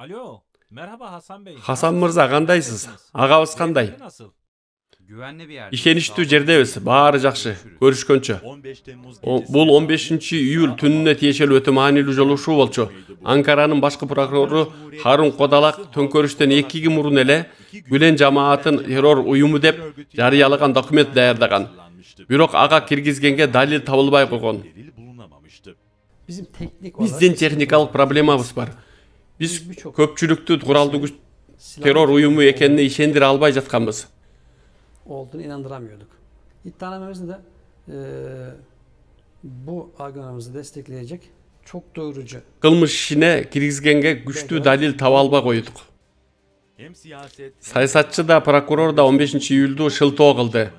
Alo, merhaba Hasan Bey. Hasan Nasılsınız? Mırza kandaysiz? Neredesiniz? Agabız kanday? Beyefendi nasıl? Güvenli bir yerdeyiz. İşeniştүү jerdebиz. Baары жакшы. Görüşkөнчө. 15 Temmuz Бул 15-июль түнүнө тиешелүү өтө маанилүү жолугушуу болчу. Анкаранын башкы прокурору Харун Кодалак төңкөрүштөн 2 gün мурун эле Gülen жамаатын террор уюму деп жарыялаган документ даярдаган. Бирок ага киргизгенге далил табылбай койгон. delil bulunamamıştı. Bizim teknik olarak Биздин техникалык проблемабыз бар. Биз көпчүлүктү куралдуу күч террор уюму экенине ишендире албай жатканбыз. olduğunu inandıramıyorduk. İddianamemizde de bu argümanımızı destekleyecek çok doyurucu. Кылмыш ишине киргизгенге күчтүү далил таба албай койдук. Hem siyaset Саясатчы да прокурор да 15-июльдү шылтоо кылды.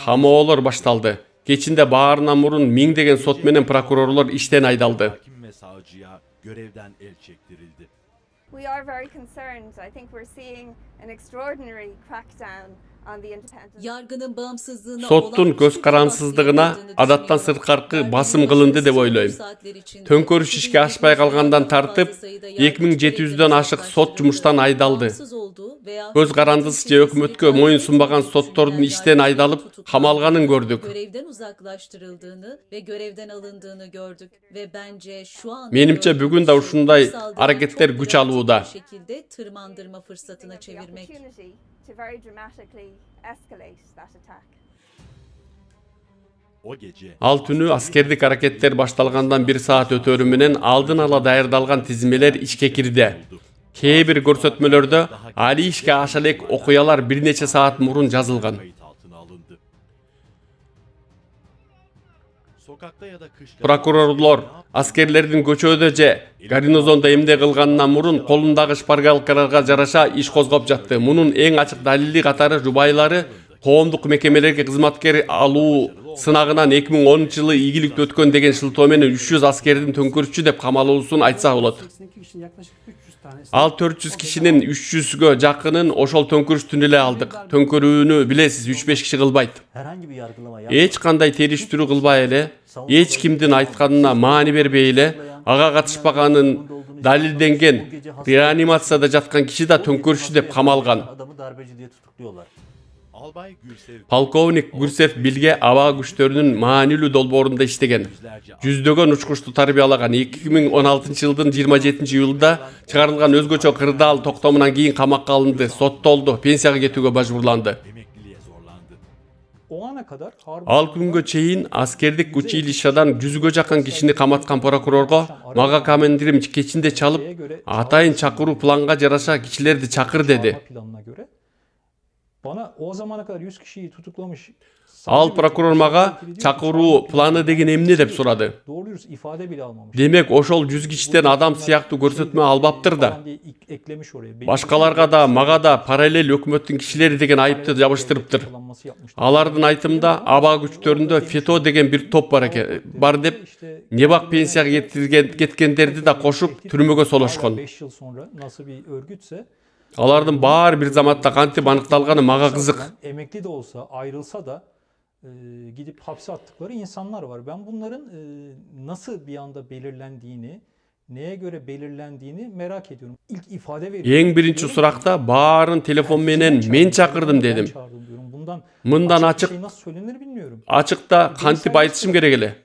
Камоолор башталды. Кечинде баарынан мурун миңдеген сот менен прокурорлор иштен айдалды. hakim ve savcıya görevden el çektirildi. We are very concerned. I think we're seeing an extraordinary crackdown on the independence. Yargının bağımsızlığına Соттун көз карансыздыгына адаттан сырткаркы басым кылынды деп ойлойм. Төңкөрүш ишке ашпай калгандан тартып 2700дөн ашык сот жумуштан айдалды. Көз карандысыз же өкмөткө моюн сунбаган соттордун иштен айдалып камалганын көрдүк. görevden uzaklaştırıldığını ve görevden alındığını gördük ve bence şu an Менимче бүгүн да ушундай аракеттер күч алууда. şekilde tırmandırma fırsatına The çevirmek. opportunity to very dramatically escalate that attack. O gece Ал түнү аскердик аракеттер башталгандан 1 саат өтөрү менен алдын ала даярдалган тизмелер ишке кирди. Кээ бир көрсөтмөлөрдө али ишке аша элек окуялар бир нече саат мурун жазылган. kayıt altına alındı. Sokakta ya da kışla Прокурорлор аскерлердин көчөдө же гарнизондо эмне кылганынан мурун колундагы шпаргалкаларга жараша иш козгоп жатты. Мунун эң ачык далили катары жубайлары коомдук мекемелерге кызматкер алуу сынагынан 2010-жылы ийгиликтүү өткөн деген шылтоо менен 300 аскердин төңкөрүшчү деп камалуусун айтса болот. 82 kişinin yaklaşık 300 tanesi Ал 400 кишинин 300гө жакынын ошол төңкөрүштүн эле алдык. Төңкөрүүнү билесиз, 3-5 киши кылбайт. Herhangi bir yargılama Эч кандай териштирүү кылбай эле, эч кимдин айтканына маани бербей эле, ага катышпаганын далилденген реанимацияда жаткан киши да төңкөрүшчү деп камалган. adamı darbeci diye tutukluyorlar. Albay Gürsev Полковник Гүрсев Билге аба күчтөрүнүн маанилүү долбоорунда иштеген. Жүздөгөн учкучту тарбиялаган. 2016-жылдын 27-июлунда чыгарылган өзгөчө кырдаал токтомунан кийин камакка алынды, соттолду, пенсияга кетүүгө мажбурланды. emekliliğe zorlandı. O ana kadar Ал күнгө чейин аскердик училищадан 100гө жакын кишини каматкан прокурорго мага командирим кечинде чалып, атайын чакыруу планга жараша кишилерди чакыр деди. planına göre bana o zamana kadar 100 kişiyi tutuklamış. Ал прокурор мага чакыруу планы деген эмне деп сурады. Doğru dürüst ifade bile almamış. Демек, ошол 100 кишиден адам сыяктуу көрсөтмө албаптыр да. Falan diye eklemiş oraya. Benim Башкаларга да, мага да параллель өкмөттүн кишилери деген айыпты жабыштырыптыр. kullanması yapmış. Алардын айтымында аба күчтөрүндө ФЕТО деген бир топ бар деп, небак пенсияга кеткендерди да кошуп түрмөгө солошкон. 5 yıl sonra nasıl bir örgütse Алардын баары бир заматта кантип аныкталганы мага кызык. emekli de olsa ayrılsa da gidip hapse attıkları insanlar var. Ben bunların nasıl bir anda belirlendiğini, neye göre belirlendiğini merak ediyorum. İlk ifade veriyorum. Эң биринчи суракта баарын телефон менен мен чакырдым дедим. Bundan Мындан açık bir ачык şey nasıl söylenir bilmiyorum. ачыкта кантип айтышым керек эле.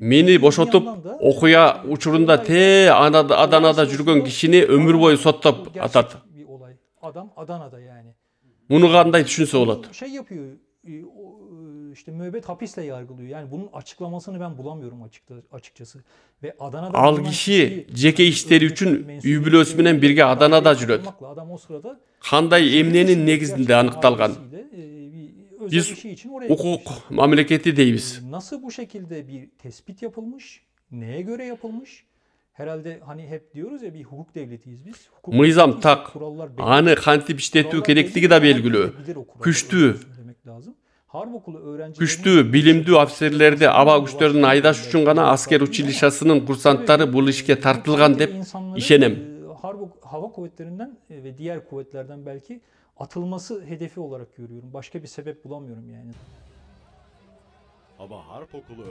Мени бошотуп, окуя учурунда Аданада жүргөн кишини өмүр бою соттоп атат. Gerçek bir olay. Adam Adana'da yani. Муну кандай түшүнсө болот? Şey yapıyor. İşte müebbet hapisle yargılıyor. Yani bunun açıklamasını ben bulamıyorum açıkçası. Ve Adana'da Ал bulunan киши kişi жеке иштери үчүн үй бүлөсү менен бирге Аданада жүрөт. Adam o sırada Кандай эмненин негизинде аныкталган? Биз укук мамлекети дейбиz. Nasıl bu şekilde bir tespit yapılmış? Neye göre yapılmış? Herhalde hani hep diyoruz ya bir hukuk devletiyiz biz. Hukuk Мыйзам devletiyiz, так, kurallar belli. аны кантип иштетүү Kurallar керектиги belli, да herkes белгилүү. de bilir o kuralları. Күчтүү, Demek lazım. Harp okulu öğrencilerinin күчтүү, билимдүү офицерлерди аба күчтөрүн айдаш үчүн гана аскер училищасынын курсанттары бул ишке тартылган деп insanların, ишенем. Hava kuvvetlerinden ve diğer kuvvetlerden belki atılması hedefi olarak görüyorum. Başka bir sebep bulamıyorum yani.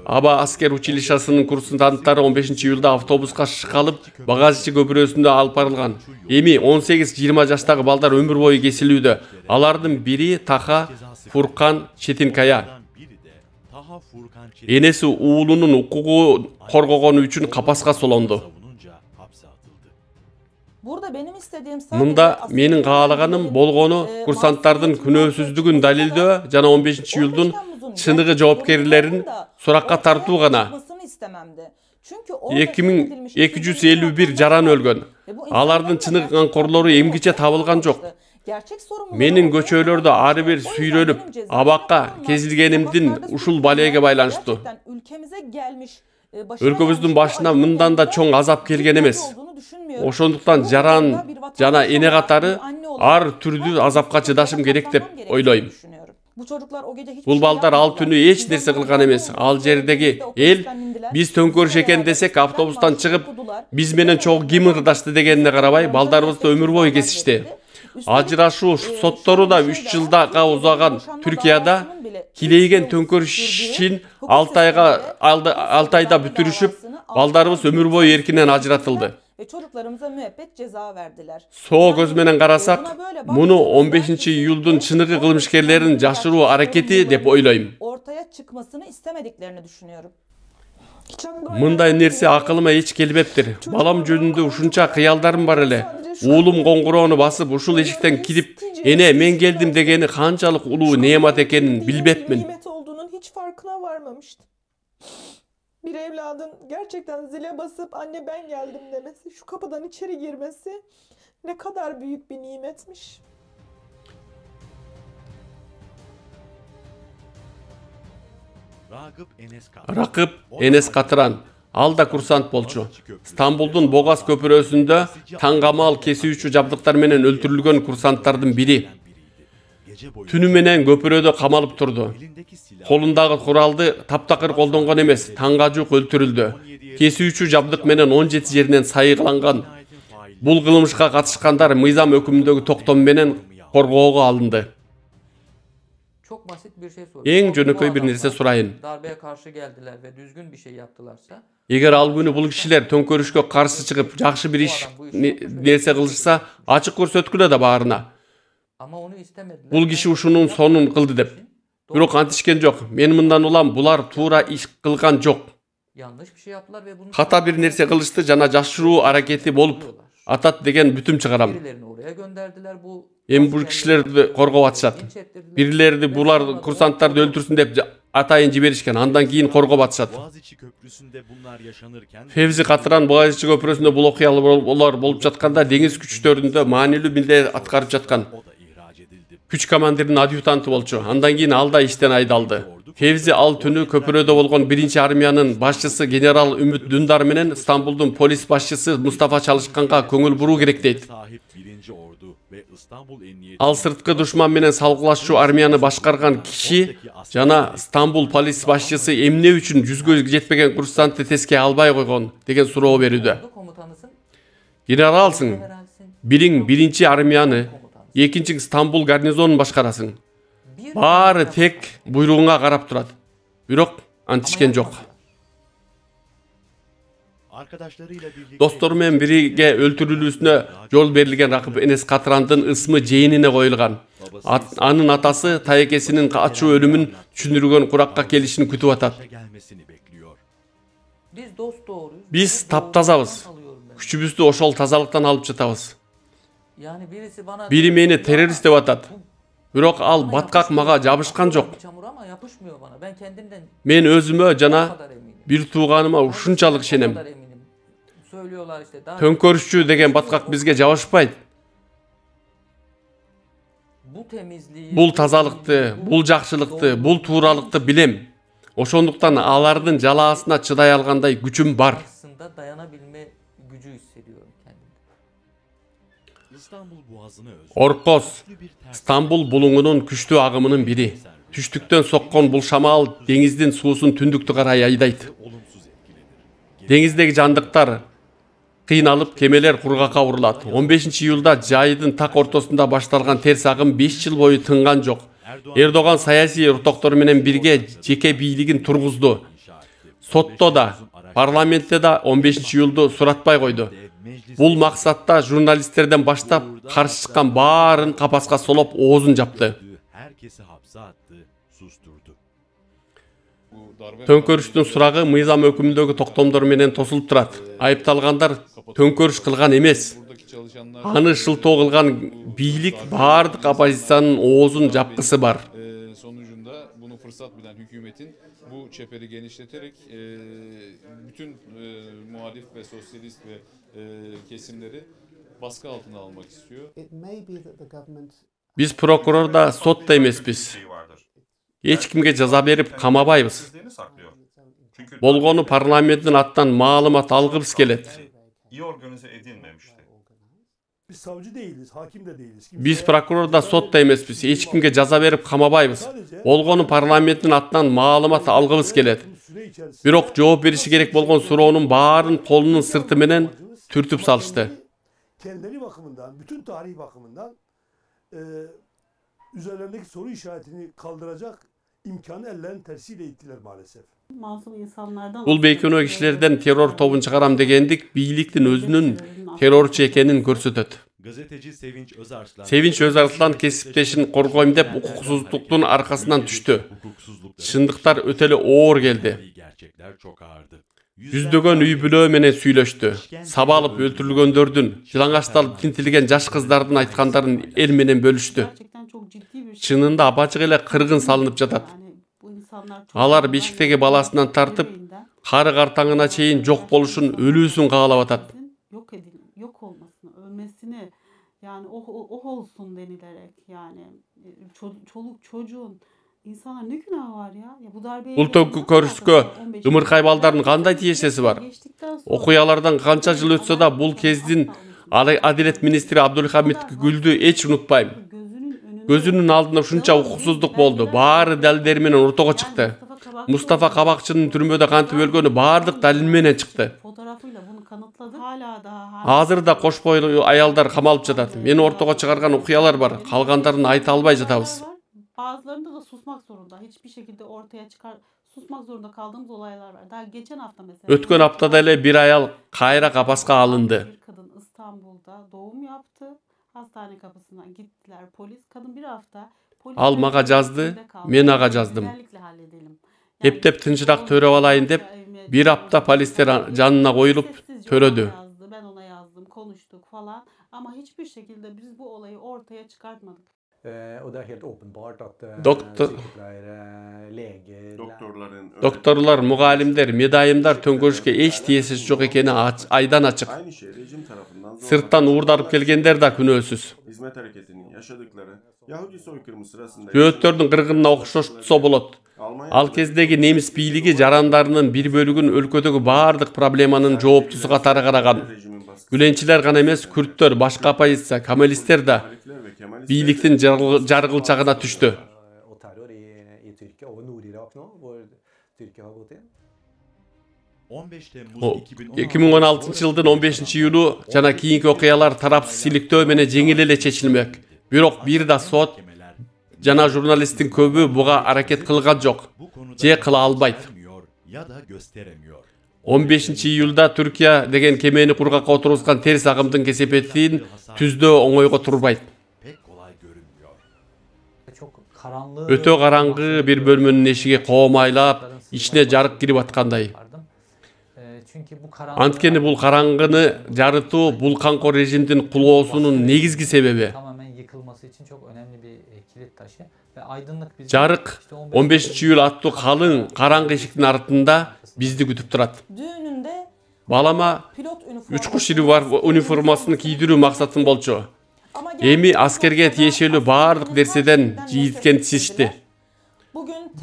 Аба аскер училищасынын курсанттары 15-июлда автобуска шыкалып, багажчы көпүрөсүндө алып барылган. Эми 18-20 жаштагы балдар өмүр бою кесилүүдө. Алардын бири Таха Фуркан Четинкая. Энеси уулунун укугун коргогону үчүн капаска солонду. Мында менин каалаганым болгону курсанттардын күнөөсүздүгүн далилдөө жана 15-июлдун чыныгы жоопкерлерин суракка тартуу гана. 2251 жаран өлгөн. Алардын чыныгы камкорлору эмгиче табылган жок. Менин көчөлөрдө ар бир сүйрөлүп, абакка кезилгенимдин ушул балеге байланыштуу. Өлкөбүздүн башына мындан да чоң азап келген эмес. Ошондуктан жаран жана эне катары ар түрдүү азапка чыдашым керек деп ойлойм. Бул балдар ал түнү эч нерсе кылган эмес. Ал жердеги эл биз төңкөрүш экен десек автобустан чыгып, биз менен чогуу ким ырдашты дегенине карабай, балдарыбызды өмүр бою кесишти. Ажырашуу соттору да 3 жылга узаган Түркияда килейген төңкөрүшүн 6 айда бүтүрүшүп, балдарыбыз өмүр бою эркинен ажыратылды. Соо көз менен карасак, муну 15-июлдун чыныгы кылмышкерлерин жашыруу аракети деп ойлойм. Мындай нерсе акылыма эч келбептир. Балам жөнүндө ушунча кыялдарым бар эле. Уулум коңгуроону басып, ушул эшиктен кирип, "Эне, мен келдим" дегени канчалык улуу неемат экенин билбепмин. Bir evladın gerçekten zile basıp "anne ben geldim" demesi, şu kapıdan içeri girmesi ne kadar büyük bir nimetmiş. Ракып Энес Катыран, ал да курсант болчу. Стамбулдун Богаз көпүрөсүндө таңгамал кесүүчү жабдыктар менен өлтүрүлгөн курсанттардын бири. Түнү менен көпүрөдө камалып турду. Колундагы куралды таптакыр колдонгон эмес, таңга жук өлтүрүлдү. Кесүүчү жабдык менен 17 жеринен сайыкланган. Бул кылмышка катышкандар мыйзам өкүмүндөгү токтом менен коргоого алынды. Эң жөнөкөй бир нерсе сурайын. Эгер ал күнү бул кишилер төңкөрүшкө каршы чыгып, жакшы бир иш нерсе кылышса, ачык көрсөткүлө да баарына. Бул киши ушунун сонун кылды деп. Бирок антишкен жок. Мен мындан улам, булар туура иш кылган жок. Ката бир нерсе кылышты жана жашыруу аракети болуп атат деген бүтүм чыгарам. Эми бул кишилерди коргоп атышат. Бирлерди булар курсанттарды өлтүрсүн деп атайын жиберишкен, андан кийин коргоп атышат. Февзи Катыран Боğaziçi көпүрөсүндө бул окуялар болуп жатканда деңиз күчтөрүндө маанилүү милдет аткарып жаткан. Күч командиринин адъютанты болчу. Андан кийин ал да иштен айдалды. Февзи ал түнү көпүрөдө болгон 1-армиянын башчысы генерал Үмүт Дүндар менен Стамбулдун полис башчысы Мустафа Çalışkanга көңүл буруу керек дейт. Ал сырткы душман менен салгылашчу армияны башкарган киши жана Стамбул полис башчысы эмне үчүн жүзгө жетпеген курсантты теске албай койгон деген суроо берүүдө. Генералсың, бириң 1-армияны, экинчиң Стамбул гарнизонун башкарасың. Баары тек буйругуңа карап турат. Бирок антишкен жок. Достору менен бирге өлтүрүлүүсүнө жол берилген Ракып Энес Катырандын ысмы жээнине коюлган. Анын атасы таекесинин качуу өлүмүн түшүндүргөн куракка келишин күтүп атат. Биз таптазабыз. Күчүбүздү ошол тазалыктан алып жатабыз. Бири мени террорист деп атат. Бирок ал баткак мага жабышкан жок. Мен өзүмө жана бир тууганыма ушунчалык ишенем. Төңкөрүшчү деген баткак бизге жабышпайт. Бул тазалыкты, бул жакшылыкты, бул тууралыкты билем. Ошондуктан алардын жалаасына чыдай алгандай күчүм бар. Оркос, Стамбул булуңунун күчтүү агымынын бири. Түштүктөн соккон бул шамал деңиздин суусун түндүктү карай айдайт. Деңиздеги жандыктар кыйналып, кемелер кургакка урулат. 15-июлда жайдын так ортосунда башталган терс агым 5 жыл бою тынган жок. Erdoğan sayasi urtoqtoru menen birge jeke biйлигин turguzdu. Sotto da, parlamentте da 15-iyuldu suratpay koydu. Bul maksatта jurnalistlerden baştap karşı çıkan baarın kapaska solop oozun japtı. Herkesi hapse attı, susturdu. Төңкөрүштүн сурагы мыйзам өкүмүндөгү токтомдор менен тосулуп турат. Айыпталгандар төңкөрүш кылган эмес. Аны шылтоо кылган бийлик баардык оппозициянын оозун жапкысы бар. Sonucunda bunu fırsat bilen hükümetin bu çeperi genişleterek bütün muhalif ve sosyalist ve kesimleri baskı altına almak istiyor. Biz prokuror da sot da emesbiz. Hiç kimge jaza berip kamabayбыз. Болгону parlamentin attan maalımat algыбыз kelet. İyi organize edilmemişti. Biz savcı değiliz, hakim de değiliz. Biz prokuror da sot da emesbiz. Hiç kimge jaza berip kamabayбыз. Болгону parlamentin attan maalımat algыбыз kelet. Бирок жооп бериши керек болгон суроонун baарын колунун sırtı menen түртүп salıştı. Kendileri bakımından, bütün tarihi bakımından üzerlerindeki soru işaretini kaldıracak imkanı ellerinin tersiyle ittiler maalesef. Masum insanlardan Bul beykono kişilerden terör tobun çıkaram degendik biyiliktin özünün terörçü ekenini görсөтөт. Gazeteci Sevinç Özarslan kesipteşin korgoyum dep hukuksuzluktun arkasından düştü. Şındıktar öteli oğur geldi. Yüzdөгөн üy bülөө менен сүйлөштү. Саба алып өлтүрүлгөндөрдүн, жылаңачталып тинтилген жаш кыздардын айткандарын эл менен бөлүштү. Чынында апачык эле кыргын салынып жатат. Алар бешиктеги баласынан тартып, кары картаңына чейин жок болушун, өлүүсүн каалап атат. Yok olmasını, ölmesini yani o olsun denilerek yani çoluk çocuğun İnsanlar ne günahı var ya? Bu darbeye Бул төңкөрүшкө ымыркай балдардын кандай тиешеси бар? Окуялардан канча жыл өтсө да бул кездин Адилет министри Абдулхамид Гүлдү эч унутпайм. Gözünün алдында ушунча укуксуздук болду. Баары далилдери менен ортого чыкты. Мустафа Кабакчынын түрмөдө кантип өлгөнү баардык далил менен чыкты. Азыр да кош бойлуу аялдар камалып жатат. Мени ортого чыгарган окуялар бар. Калгандарын айта албай жатабыз. Bazılarında da susmak zorunda. Hiçbir şekilde ortaya susmak zorunda kaldığımız olaylar var. Daha geçen hafta mesela. Ötkön haftada ele bir ayal kayra kapaska alındı. Bir kadın İstanbul'da doğum yaptı. Hastane kapısına gittiler polis. Kadın bir hafta Al maga жазды, мен ага жаздым. Эптеп тынчыраак төрөп алайын деп, bir hafta polisler жанына коюлуp төрөdü. Ben ona yazdım, konuştuk falan. Ama hiçbir şekilde biz bu olayı ortaya çıkartmadık. Doktorlar, mugallimler, medayimlar tönkörüşke eç tiyesiz jok ekeni aydan açık. Sırttan uğurdarıp gelgenler da күнөөсүз. Hizmet hareketinin yaşadıkları Yahudi soykırımı sırasında Жөөттөрдүн кыргынына окшоштурса болот. Ал кездеги немис бийлиги жарандарынын bir bölүгүн өлкөдөгү баардык проблеманын жооптусу катары караган. Gülençiler гана эмес, күрттөр, башка оппозиция, камалисттер да бийликтин жаргылчагына түштү. 2016 жылдын 15-iyulu жана кийинки окуялар тарапсыз силиктөө менен жеңил эле чечилмек. Бирок бир да сот жана журналисттин көбү буга аракет кылган жок. Же кыла албайт. 15-iyulda Türkiye деген кемени кургакка отургузган терс агымдын кесепетин түздөө оңойго турбайт. Өтө караңгы bir bölмөнүн эшиги коомайлап, ичине жарык кирип аткандай. Анткени бул караңгыны жарытуу бул канкор режимдин кулоосунун негизги себеби. Жарык 15-iyul аттуу калың караңгы эшиктин артында бизди күтүп турат. Балама учкуч ири бар униформасын кийдирүү максатым болчу. Эми аскерге тиешелүү баардык нерседен жийиткен сишти.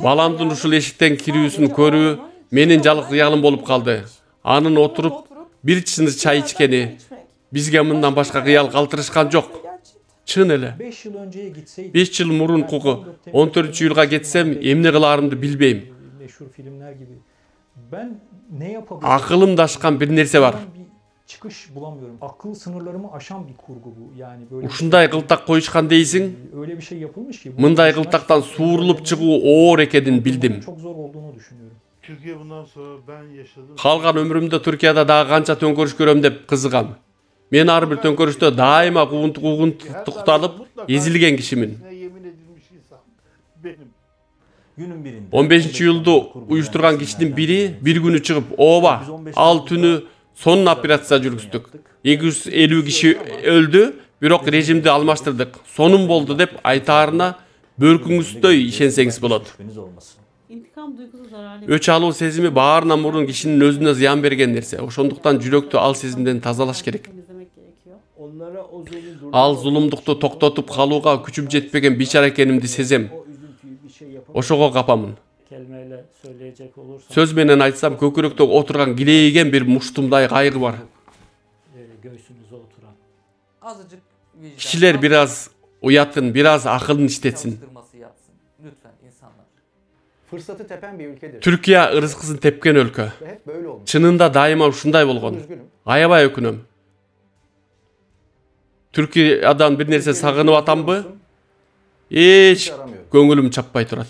Баламдын ушул эшиктен кирүүсүн көрүү менин жалгыз кыялым болуп калды. Анын отуруп бир чынык чай ичкени бизге мындан башка кыял калтырышкан жок. Чын эле. 5 жыл мурунку 14-iyulга кетсем эмне кылаарымды билбейм. Акылымды ашкан бир нерсе бар. çıkış bulamıyorum. Akıl sınırlarımı aşan bir kurgu bu. Yani böyle Ушундай кылтак коюшкан дейсиң. öyle bir şey yapılmış ki Мындай кылтактан suurulup чыгуу оор экенин билдим. çok zor olduğunu düşünüyorum. Türkiye bundan sonra ben yaşadım. Калган ömrümde Türkiye'de daha kança tönkörüş göröm dep kızıgam. Men ar bir tönkörüşte daima kuguntuktalıp ezilgen kişimin. Yemin edilmiş insan benim. Günün birinde 15. yılda uyuşturgan kişinin biri bir günü çıkıp oba al tünü son operatsiya жүрgüzdük. 250 kişi öldü. Bирок rejimdi almaştırdık. Sonun boldu dep aytarına börküңүздөй işenseňiz bolot. İntikam duygusu zararlı. Öç alуу sezimi баарынан мурун kişinin özüne ziyan bergen nerse. Ошондуктан жүрөктү al sezimden tazalaş gerek. Temizlemek gerekiyor. Onlara o zulüm Al zulumduktu toktotуп калууга күчүм жетпеген biçara ekenimdi sezem. Oşogo kapamın. Kelimeyle söyleyecek olursam Söz menen aytsam köküröktө oturgan gileygen bir muştumday kaygı var. göğsünüze oturan. Azıcık vicdan. Kişiler biraz uyatın, biraz akılın işletsin. Çalıştırması yapsın. Lütfen insanlar. Fırsatı tepen bir ülkedir. Türkiye ırıskısın tepken өлkө. Ve hep böyle olmuş. Çınında daima ушундай болгон. Аябай өкүнөm. Türkiye'den bir nerse sagынып atamбы? Eç köngülüm çapпай турат.